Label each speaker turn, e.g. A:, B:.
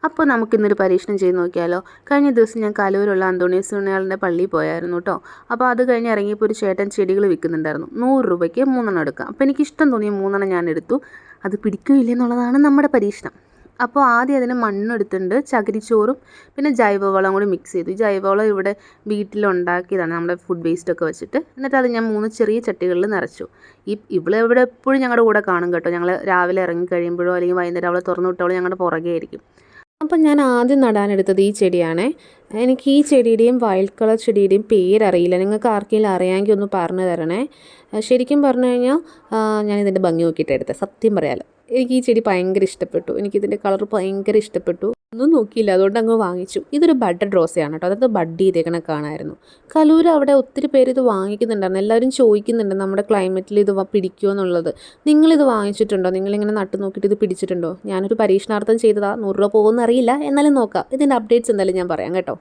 A: അപ്പോൾ നമുക്കിന്നൊരു പരീക്ഷണം ചെയ്ത് നോക്കിയാലോ. കഴിഞ്ഞ ദിവസം ഞാൻ കലൂരുള്ള അന്തോണീസ് പുണ്യാളൻ്റെ പള്ളിയിൽ പോയായിരുന്നു കേട്ടോ. അപ്പോൾ അത് കഴിഞ്ഞ് ഇറങ്ങിയപ്പോൾ ഒരു ചേട്ടൻ ചെടികൾ വിൽക്കുന്നുണ്ടായിരുന്നു. 100 രൂപയ്ക്ക് 3 എടുക്കാം. അപ്പോൾ എനിക്ക് ഇഷ്ടം തോന്നിയ 3 ഞാൻ എടുത്തു. അത് പിടിക്കില്ല എന്നുള്ളതാണ് നമ്മുടെ പരീക്ഷണം. അപ്പോൾ ആദ്യം അതിന് മണ്ണെടുത്തിട്ടുണ്ട്, ചകിരിച്ചോറും പിന്നെ ജൈവവളം കൂടി മിക്സ് ചെയ്തു. ഈ ജൈവവളം ഇവിടെ വീട്ടിലുണ്ടാക്കിയതാണ്, നമ്മുടെ ഫുഡ് വേസ്റ്റൊക്കെ വെച്ചിട്ട്. എന്നിട്ട് അത് ഞാൻ 3 ചെറിയ ചട്ടികളിൽ നിറച്ചു. ഇവിടെ എപ്പോഴും ഞങ്ങളുടെ കൂടെ കാണും കേട്ടോ. ഞങ്ങൾ രാവിലെ ഇറങ്ങി കഴിയുമ്പോഴോ അല്ലെങ്കിൽ വൈകുന്നേരം അവളെ തുറന്നു വിട്ടവളോ ഞങ്ങളുടെ പുറകെ ആയിരിക്കും. അപ്പം ഞാൻ ആദ്യം നടാനെടുത്തത് ഈ ചെടിയാണേ. എനിക്ക് ഈ ചെടിയുടെയും വൈൽഡ് കളർ ചെടിയുടെയും പേരറിയില്ല. നിങ്ങൾക്ക് ആർക്കെങ്കിലും അറിയാമെങ്കിൽ ഒന്ന് പറഞ്ഞു തരണേ. ശരിക്കും പറഞ്ഞു കഴിഞ്ഞാൽ ഞാനിതിൻ്റെ ഭംഗി നോക്കിയിട്ട് എടുത്തത്, സത്യം പറയാലോ. എനിക്ക് ഈ ചെടി ഭയങ്കര ഇഷ്ടപ്പെട്ടു. എനിക്കിതിൻ്റെ കളർ ഭയങ്കര ഇഷ്ടപ്പെട്ടു. ഒന്നും നോക്കിയില്ല, അതുകൊണ്ട് അങ്ങ് വാങ്ങിച്ചു. ഇതൊരു ബഡഡ് റോസയാണ് കേട്ടോ. അതൊക്കെ ബഡ് ചെയ്തേക്കണ കാണാമായിരുന്നു. കലൂർ അവിടെ ഒത്തിരി പേര് ഇത് വാങ്ങിക്കുന്നുണ്ടായിരുന്നു. എല്ലാവരും ചോദിക്കുന്നുണ്ട് നമ്മുടെ ക്ലൈമറ്റിൽ ഇത് പിടിക്കുമോ എന്നുള്ളത്. നിങ്ങളിത് വാങ്ങിച്ചിട്ടുണ്ടോ? നിങ്ങളിങ്ങനെ നട്ട് നോക്കിയിട്ട് ഇത് പിടിച്ചിട്ടുണ്ടോ? ഞാനൊരു പരീക്ഷണാർത്ഥം ചെയ്തതാണ്. 100 രൂപ പോകുമെന്ന് അറിയില്ല, എന്നാലും നോക്കാം. ഇതിൻ്റെ അപ്ഡേറ്റ്സ് എന്തായാലും ഞാൻ പറയാം കേട്ടോ.